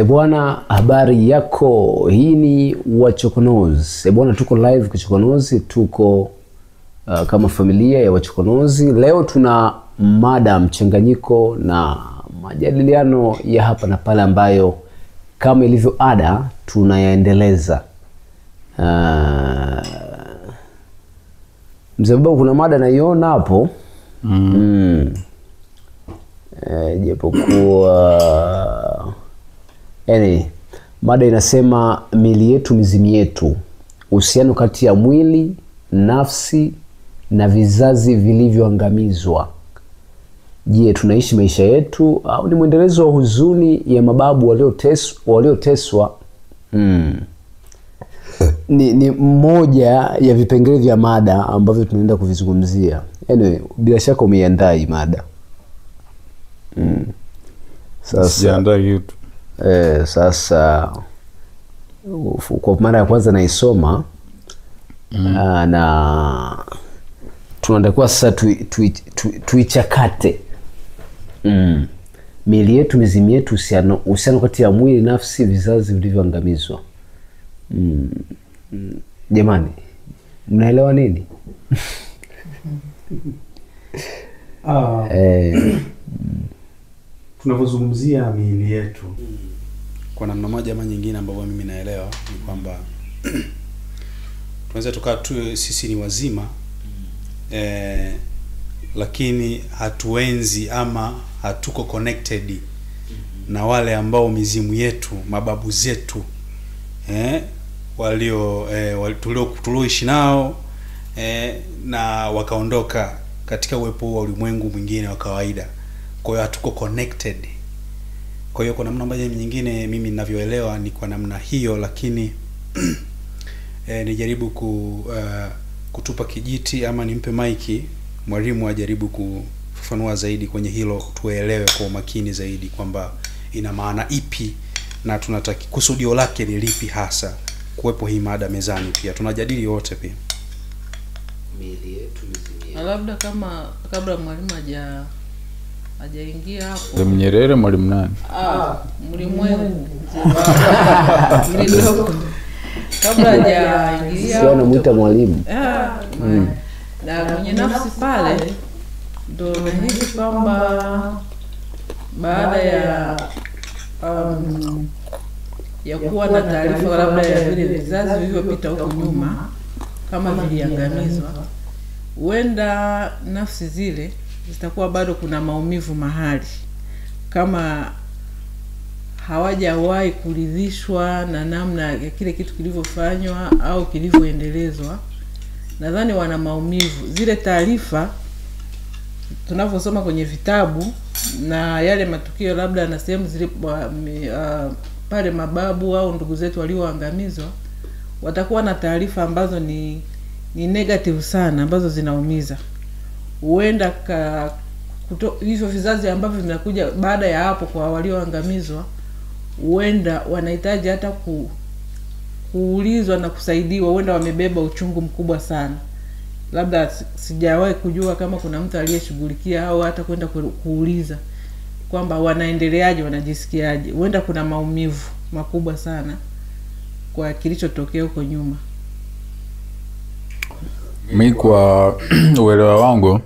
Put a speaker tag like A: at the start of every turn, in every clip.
A: Bwana, habari yako? Hii ni Wachokonozi. Bwana, tuko live Kichokonozi, tuko kama familia ya Wachokonozi. Leo tuna mada mchanganyiko na majadiliano ya hapa na pale ambayo kama ilivyo ada tunayaendeleza. Mzee Babu, kuna mada naiona hapo. Japokuwa mada inasema mili yetu mizimu yetu, uhusiano kati ya mwili, nafsi na vizazi vilivyoangamizwa. Je, tunaishi maisha yetu au ni mwendelezo wa huzuni ya mababu walioteswa? Ni mmoja ya vipengele vya mada ambavyo tunaenda kuvizungumzia. Bila shaka umeiandaa hii mada. Sasa kwa mara ya kwanza naisoma na tunatakiwa sasa tuichakate. Miili yetu mizimu yetu, uhusiano kati ya mwili, nafsi, vizazi vilivyoangamizwa. Jamani, mnaelewa nini?
B: Tunapozungumzia miili yetu kwa namna moja ama nyingine ambayo mimi naelewa ni kwamba tunaweza tukawa tu sisi ni wazima lakini hatuenzi ama hatuko connected na wale ambao mizimu yetu, mababu zetu tulioishi nao na wakaondoka katika uwepo wa ulimwengu mwingine wa kawaida. Kwa hiyo hatuko connected. Kwa hiyo kwa namna moja nyingine mimi ninavyoelewa ni kwa namna hiyo, lakini nijaribu kutupa kijiti ama nimpe maiki mwalimu ajaribu kufafanua zaidi kwenye hilo, tuelewe kwa umakini zaidi kwamba ina maana ipi na tunataka kusudio lake ni lipi hasa kuwepo hii mada mezani. Pia tunajadili wote pia
C: miili yetu mizimu. Labda kama kabla mwalimu hajaingia hapo.
D: Nyerere mwalimu nani?
C: Mwalimu kabla hajaingia
A: sio anamuita mwalimu.
C: Na kwenye nafsi pale ndo nahisi kwamba baada ya kuwa na taarifa labda ya vile vizazi vilivyopita huko nyuma kama viliangamizwa, huenda nafsi zile zitakuwa bado kuna maumivu mahali, kama hawajawahi kuridhishwa na namna ya kile kitu kilivyofanywa au kilivyoendelezwa. Nadhani wana maumivu. Zile taarifa tunavyosoma kwenye vitabu na yale matukio labda na sehemu zile pale mababu au ndugu zetu walioangamizwa, watakuwa na taarifa ambazo ni negative sana, ambazo zinaumiza. Huenda hivyo vizazi ambavyo vinakuja baada ya hapo kwa walioangamizwa, huenda wanahitaji hata kuulizwa na kusaidiwa. Huenda wamebeba uchungu mkubwa sana. Labda sijawahi kujua kama kuna mtu aliyeshughulikia au hata kwenda kuuliza kwamba wanaendeleaje, wanajisikiaje. Huenda kuna maumivu makubwa sana kwa kilichotokea huko nyuma.
D: Mimi kwa uelewa wangu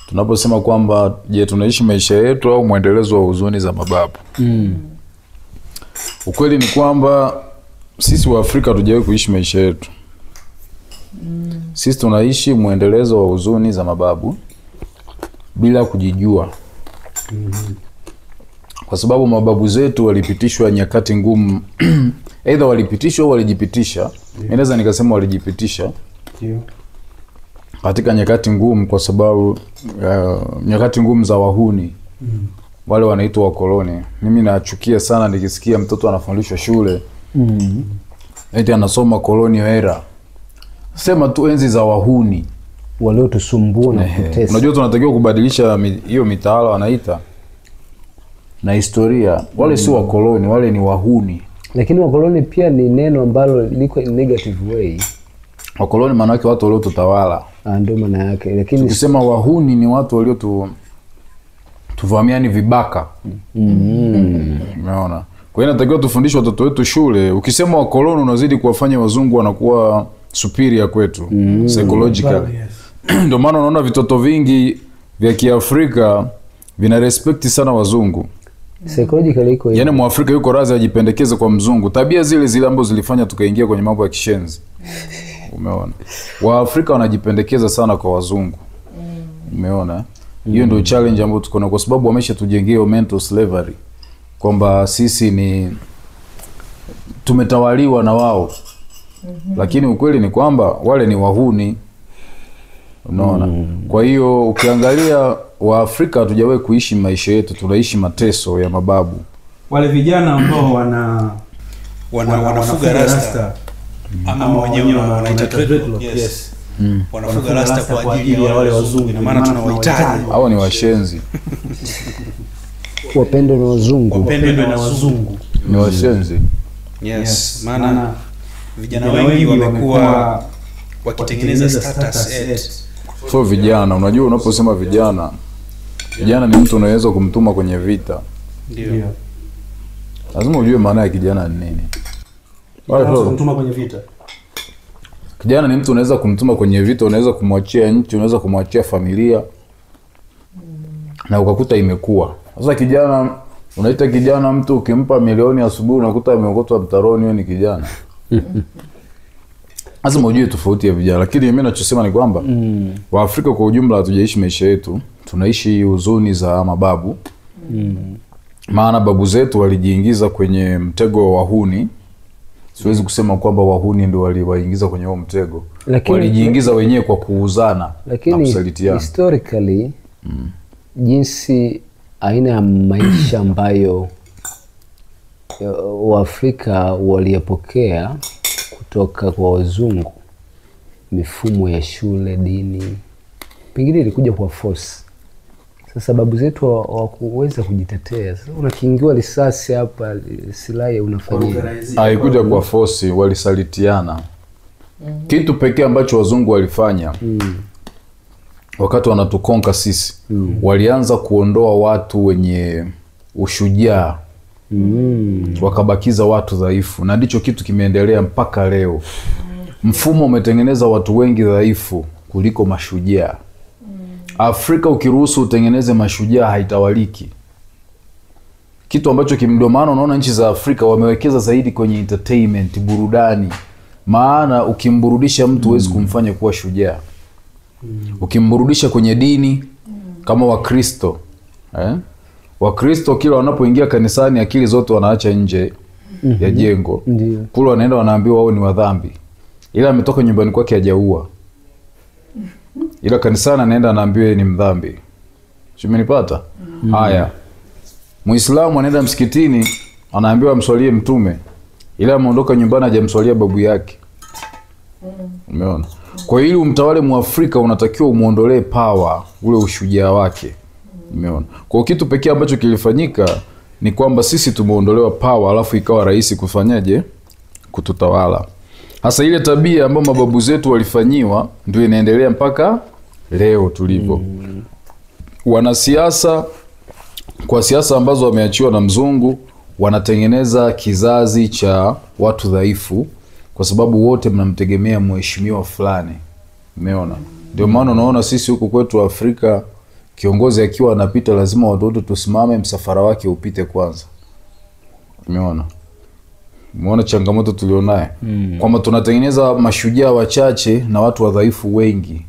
D: tunaposema kwamba je, tunaishi maisha yetu au mwendelezo wa huzuni za mababu? Ukweli ni kwamba sisi wa Afrika hatujawahi kuishi maisha yetu. Sisi tunaishi mwendelezo wa huzuni za mababu bila kujijua. Kwa sababu mababu zetu walipitishwa nyakati ngumu. Aidha walipitishwa au walijipitisha. Naweza nikasema walijipitisha. Katika nyakati ngumu, kwa sababu nyakati ngumu za wahuni. Wale wanaitwa wakoloni. Mimi nachukia sana nikisikia mtoto anafundishwa shule eti anasoma colonial era. Sema tu enzi za wahuni
A: waliotusumbua na kutesa.
D: Unajua tunatakiwa kubadilisha hiyo mitaala wanaita na historia. Wale si wakoloni, wale ni wahuni.
A: Lakini wakoloni pia ni neno ambalo liko in negative way.
D: Wakoloni maana yake watu waliotutawala.
A: Ndio maana yake. Lakini
D: tukisema wahuni ni watu tuvamiani vibaka. Umeona? Kwa hiyo inatakiwa tufundishe watoto wetu shule. Ukisema wakoloni unazidi kuwafanya wazungu wanakuwa superior kwetu psychological. Ndio maana unaona vitoto vingi vya Kiafrika vina respect sana wazungu.
A: Psychologically iko
D: Yaani Mwafrika yuko razi ajipendekeze kwa mzungu. Tabia zile ambazo zilifanya tukaingia kwenye mambo ya kishenzi. Umeona? Waafrika wanajipendekeza sana kwa wazungu. Umeona? Hiyo ndio challenge ambayo tuko nayo kwa sababu wameshatujengea mental slavery. Kwamba sisi ni tumetawaliwa na wao. Lakini ukweli ni kwamba wale ni wahuni. Unaona? Kwa hiyo ukiangalia Waafrika hatujawahi kuishi maisha yetu, tunaishi mateso ya mababu.
B: Wale vijana ambao wanafuga rasta ama wenyewe wanaita dreadlock. Yes. Wanafuga rasta kwa ajili ya wale wazungu. Ina maana tunawahitaji.
D: Hao ni washenzi.
A: wapendwa na wazungu.
D: Ni washenzi.
B: Yes. Maana vijana wengi wamekuwa wakitengeneza status
D: So vijana, unajua unaposema vijana ni mtu unaweza kumtuma kwenye vita.
B: Ndio.
D: Lazima ujue maana ya kijana ni nini.
B: Unaweza kumtuma kwenye vita.
D: Kijana ni mtu unaweza kumtuma kwenye vita, unaweza kumwachia nchi, unaweza kumwachia familia. Na ukakuta imekuwa. Sasa kijana, unaita kijana mtu ukimpa milioni asubuhi unakuta ameokotwa mtaroni, wewe ni kijana. Lazima ujue tofauti ya vijana. Lakini mimi ninachosema ni kwamba Waafrika kwa ujumla hatujaishi maisha yetu, tunaishi huzuni za mababu. Maana babu zetu walijiingiza kwenye mtego wa wahuni. Siwezi kusema kwamba wahuni ndio waliwaingiza kwenye huo mtego. Walijiingiza wenyewe kwa kuuzana na kusalitiana.
A: Historically jinsi aina ya maisha ambayo Waafrika waliyapokea kutoka kwa wazungu, mifumo ya shule, dini, pengine ilikuja kwa force. Sasa babu zetu hawakuweza kujitetea. Sasa unakingiwa risasi hapa, silaha unafanyia.
D: Haikuja kwa force, walisalitiana. Kitu pekee ambacho wazungu walifanya wakati wanatukonka sisi, walianza kuondoa watu wenye ushujaa. Wakabakiza watu dhaifu, na ndicho kitu kimeendelea mpaka leo. Mfumo umetengeneza watu wengi dhaifu kuliko mashujaa. Afrika ukiruhusu utengeneze mashujaa haitawaliki. Kitu ambacho kimdomano, unaona nchi za Afrika wamewekeza zaidi kwenye entertainment, burudani. Maana ukimburudisha mtu huwezi kumfanya kuwa shujaa. Ukimburudisha kwenye dini kama Wakristo, Wakristo kila wanapoingia kanisani akili zote wanaacha nje ya jengo. Kule wanaenda wanaambiwa wao ni wadhambi. Ila ametoka nyumbani kwake hajaua. Ila kanisani anaenda anaambiwa ni mdhambi. Umenipata? Haya. Muislamu anaenda msikitini anaambiwa amswalie mtume. Ila ameondoka nyumbani hajamswalia babu yake. Umeona? Kwa hiyo umtawale Muafrika unatakiwa umuondolee power, ule ushujaa wake. Umeona? Kwa kitu pekee ambacho kilifanyika ni kwamba sisi tumeondolewa power, alafu ikawa rahisi kufanyaje? Kututawala. Hasa ile tabia ambayo mababu zetu walifanyiwa ndio inaendelea mpaka leo tulivyo. Wanasiasa kwa siasa ambazo wameachiwa na mzungu wanatengeneza kizazi cha watu dhaifu kwa sababu wote mnamtegemea mheshimiwa fulani. Umeona? Ndio maana unaona sisi huku kwetu Afrika kiongozi akiwa anapita lazima watoto tusimame msafara wake upite kwanza. Umeona? Umeona changamoto tulionayo? Kwamba tunatengeneza mashujaa wachache na watu wadhaifu wengi.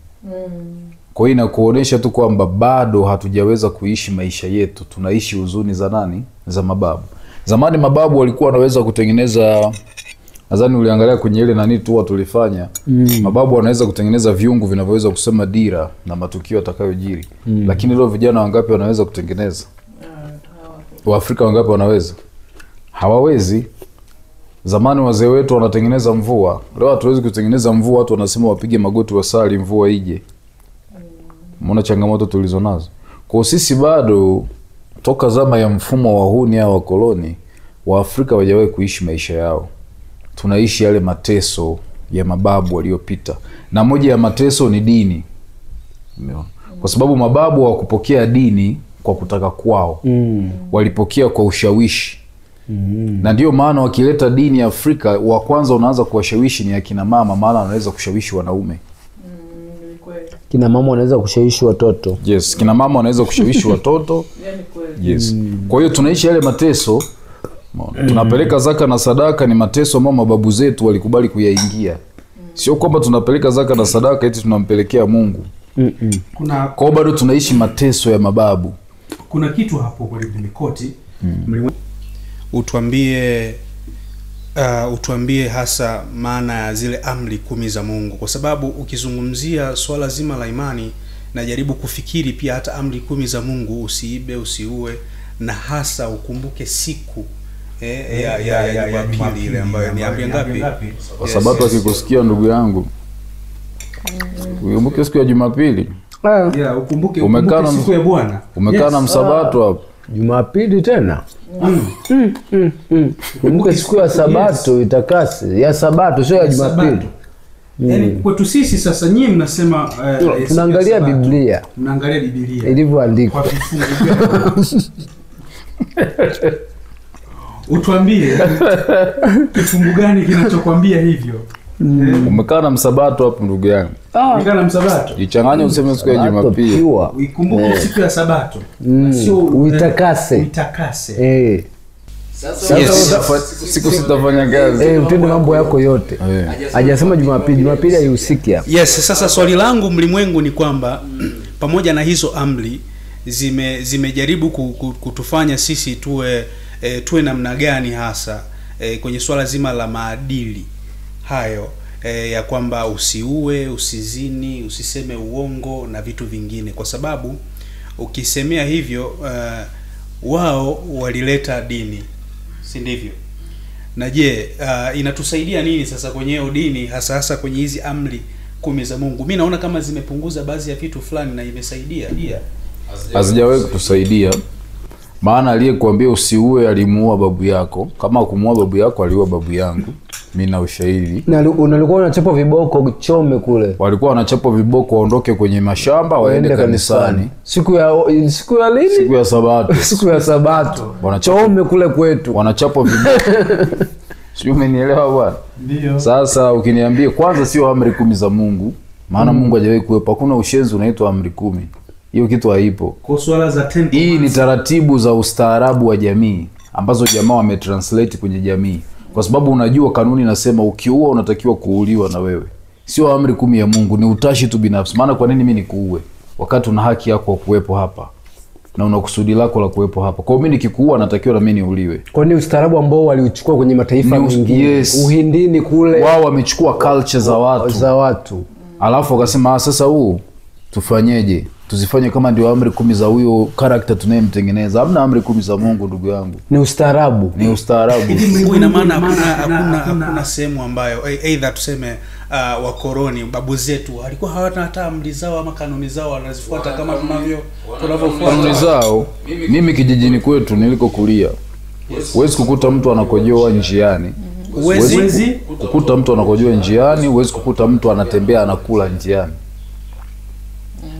D: Kwa hiyo inakuonesha tu kwamba bado hatujaweza kuishi maisha yetu. Tunaishi huzuni za nani? Za mababu. Zamani mababu walikuwa wanaweza kutengeneza, nadhani uliangalia kwenye ile nani tu tulifanya. Mababu wanaweza kutengeneza viungu vinavyoweza kusema dira na matukio yatakayojiri. Lakini leo vijana wangapi wanaweza kutengeneza? Waafrika wangapi wanaweza? Hawawezi. Zamani wazee wetu wanatengeneza mvua. Leo hatuwezi kutengeneza mvua, watu wanasema wapige magoti wasali mvua ije. Umeona changamoto tulizonazo? Kwa sisi bado toka zama ya mfumo wa wahuni au wakoloni, Waafrika hawajawahi kuishi maisha yao. Tunaishi yale mateso ya mababu waliopita. Na moja ya mateso ni dini. Umeona? Kwa sababu mababu hawakupokea dini kwa kutaka kwao. Walipokea kwa ushawishi. Na ndio maana wakileta dini ya Afrika, wa kwanza unaanza kuwashawishi ni akina mama, maana wanaweza kushawishi wanaume.
A: Kina mama wanaweza kushawishi watoto.
D: Yes, kina mama wanaweza kushawishi watoto. Yes. Kwa hiyo tunaishi yale mateso. Tunapeleka zaka na sadaka, ni mateso ambayo mababu zetu walikubali kuyaingia. Sio kwamba tunapeleka zaka na sadaka eti tunampelekea Mungu. Kwa bado tunaishi mateso ya mababu.
B: Kuna kitu hapo kwa Mikoti. Utuambie hasa maana ya zile amri 10 za Mungu, kwa sababu ukizungumzia swala zima la imani na jaribu kufikiri pia hata amri 10 za Mungu, usiibe, usiue, na hasa ukumbuke siku ya Jumapili ile ambayo ni amri ngapi?
D: Kwa sababu akikusikia ndugu yangu, ukumbuke siku ya Jumapili.
B: Ukumbuke siku ya Bwana.
D: Umekaa na msabato hapo.
A: Jumapili tena. Kumbuka siku ya Sabato itakase. Ya Sabato sio ya Jumapili.
B: Yaani kwetu sisi sasa nyinyi mnasema
A: tunaangalia Biblia.
B: Mnaangalia Biblia
A: ilivyoandikwa.
B: Kwa vifungu. Utuambie kifungu gani kinachokwambia hivyo?
D: Umekaa na msabato hapo ndugu yangu.
B: Umekaa na msabato.
D: Jichanganye useme siku ya Jumapili.
B: Uikumbuke siku ya Sabato.
A: Sio uitakase.
B: Uitakase.
D: Sasa siku sitafanya kazi.
A: Utende mambo yako yote. Hajasema Jumapili. Jumapili haihusiki hapa.
B: Yes, sasa swali langu mlimwengu ni kwamba pamoja na hizo amri zimejaribu kutufanya sisi tuwe namna gani hasa kwenye swala zima la maadili hayo, ya kwamba usiue, usizini, usiseme uongo na vitu vingine, kwa sababu ukisemea hivyo wao walileta dini, si ndivyo? Na je, inatusaidia nini sasa kwenye hiyo dini, hasa kwenye hizi amri 10 za Mungu? Mimi naona kama zimepunguza baadhi ya vitu fulani na imesaidia.
D: Hazijawahi kutusaidia. Maana aliyekuambia usiue alimuua babu yako. Kama kumuua babu yako aliua babu yangu. Mimi na ushahidi.
A: Na ulikuwa unachapa viboko chome kule.
D: Walikuwa wanachapa viboko waondoke kwenye mashamba waende kanisani.
A: Siku ya lini?
D: Siku ya Sabato.
A: Siku ya Sabato. Chome kule kwetu.
D: Wanachapa viboko. Sio, umenielewa bwana?
B: Ndio.
D: Sasa ukiniambia kwanza sio amri 10 za Mungu, maana Mungu hajawahi kuwepo. Hakuna ushenzi unaitwa amri 10. Hiyo kitu haipo.
B: Kwa swala za tendo.
D: Hii ni taratibu za ustaarabu wa jamii ambazo jamaa wametranslate kwenye jamii. Kwa sababu unajua kanuni nasema ukiua unatakiwa kuuliwa na wewe. Sio amri 10 ya Mungu, ni utashi tu binafsi. Maana kwa nini mimi nikuue wakati una haki yako kuwepo hapa na una kusudi lako la kuwepo hapa? Kwa hiyo mimi nikikuua natakiwa na mimi niuliwe.
A: Kwa nini ustaarabu ambao waliuchukua kwenye mataifa mengine?
D: Yes.
A: Uhindini kule.
D: Wao wamechukua culture za watu. Alafu wakasema sasa huu tufanyeje? Tuzifanye kama ndio amri 10 za huyo character tunayemtengeneza. Hamna amri 10 za Mungu ndugu yangu.
A: Ni ustaarabu.
D: Ni ustaarabu.
B: Mungu ina maana hakuna sehemu ambayo either tuseme wakoroni babu zetu walikuwa hawana hata amri zao ama kanuni zao wanazifuata kama tunavyofuata
D: kanuni zao. Mimi kijijini kwetu nilikokulia, huwezi kukuta mtu anakojoa njiani. Huwezi kukuta mtu anakojoa njiani, huwezi kukuta mtu anatembea anakula njiani.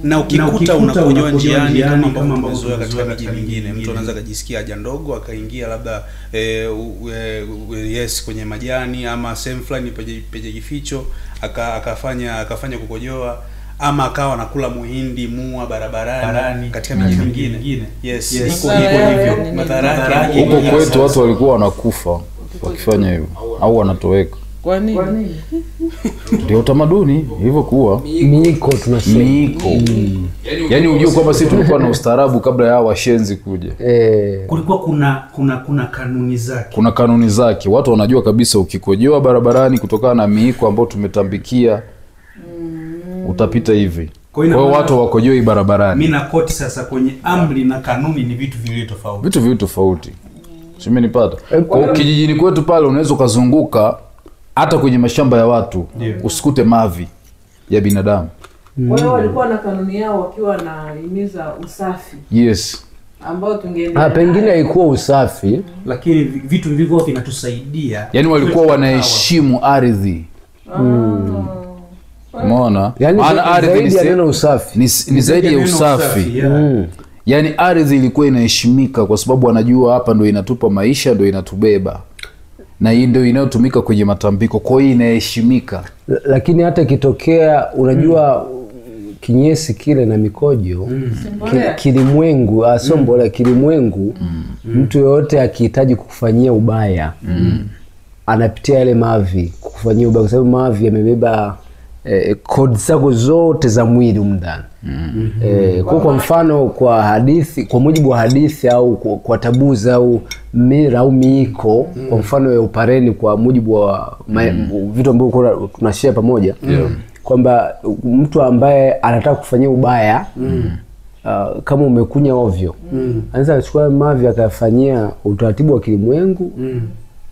B: Na ukikuta unakojoa njiani kama tumezoea katika miji mingine, mtu anaweza kujisikia haja ndogo akaingia labda kwenye majani ama sehemu fulani penye kificho akafanya kukojoa, ama akawa anakula muhindi mua barabarani katika miji mingine. Yes, iko hivyo. Madhara yake
D: huko kwetu watu walikuwa wanakufa wakifanya hivyo au wanatoweka.
C: Kwa nini?
D: Ndio utamaduni hivyo kuwa.
A: Miiko tunasema.
D: Miiko. Yaani unajua kwamba sisi tulikuwa na ustaarabu kabla ya washenzi kuja.
B: Kulikuwa kuna kanuni zake.
D: Kuna kanuni zake. Watu wanajua kabisa ukikojoa barabarani kutokana na miiko ambayo tumetambikia utapita hivi. Kwa hiyo watu wakojoi barabarani.
B: Mimi na koti sasa kwenye amri na kanuni ni vitu viwili tofauti.
D: Vitu viwili tofauti. Simenipata. Kwa kijijini kwetu pale unaweza kuzunguka hata kwenye mashamba ya watu usikute mavi ya binadamu.
C: Kwa hiyo walikuwa na kanuni yao wakiwa wanahimiza usafi.
D: Yes.
C: Ambao tungeendelea.
A: Pengine haikuwa usafi,
B: lakini vitu vilivyo vinatusaidia.
D: Yaani walikuwa wanaheshimu ardhi. Umeona?
A: Yaani ardhi ni zaidi ya usafi.
D: Ni zaidi ya usafi. Yaani ardhi ilikuwa inaheshimika kwa sababu wanajua hapa ndio inatupa maisha, ndio inatubeba. Na hii ndio inayotumika kwenye matambiko. Kwa hiyo inaheshimika.
A: Lakini hata kitokea unajua kinyesi kile na mikojo kilimwengu sio mbolea, kilimwengu mtu yoyote akihitaji kukufanyia ubaya anapitia yale mavi kukufanyia ubaya, kwa sababu mavi yamebeba kodi zako zote za mwili umndani. Kwa mfano kwa hadithi, kwa mujibu wa hadithi au kwa tabuza au mira au miiko, kwa mfano ya Upareni, kwa mujibu wa vitu ambavyo tunashare pamoja, kwamba mtu ambaye anataka kufanyia ubaya kama umekunya ovyo anaweza kuchukua mavi akafanyia utaratibu wa kilimwengu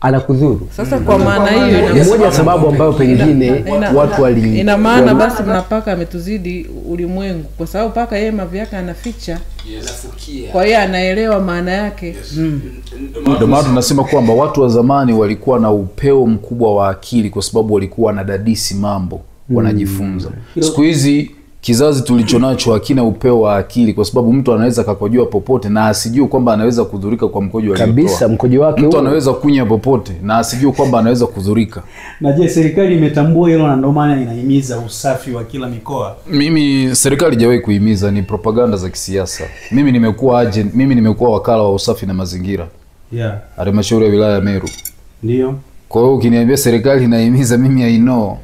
A: anakudhuru.
C: Sasa kwa maana hiyo
A: ni moja sababu ambayo pengine watu wali
C: ina maana basi paka ametuzidi ulimwengu, kwa sababu paka yeye mavi yake anaficha, kwa hiyo anaelewa maana yake.
D: Ndio maana tunasema kwamba watu wa zamani walikuwa na upeo mkubwa wa akili, kwa sababu walikuwa wanadadisi mambo, wanajifunza. Siku hizi kizazi tulichonacho hakina upeo wa akili, kwa sababu mtu anaweza kakojoa popote na asijue kwamba anaweza kudhurika kwa mkojo aliotoa.
A: Kabisa, mkojo wake
D: mtu anaweza kunya popote na asijue kwamba anaweza kudhurika.
E: Na je, serikali imetambua hilo na ndio maana inahimiza usafi wa kila mikoa?
D: Mimi serikali haijawahi kuhimiza, ni propaganda za kisiasa. Mimi nimekuwa wakala wa usafi na mazingira. Halmashauri ya wilaya ya Meru.
E: Ndio.
D: Kwa hiyo ukiniambia serikali inahimiza, mimi I know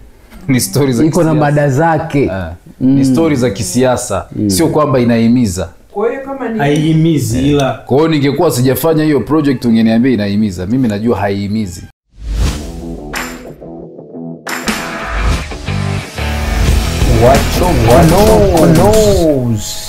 D: ni story za
A: iko na mada zake.
D: Ni story za kisiasa, sio kwamba inahimiza.
C: Kwa hiyo kama ni
E: haihimizi ila.
D: Kwa hiyo ningekuwa sijafanya hiyo project ungeniambia inahimiza. Mimi najua haihimizi.
A: Wachokonozi.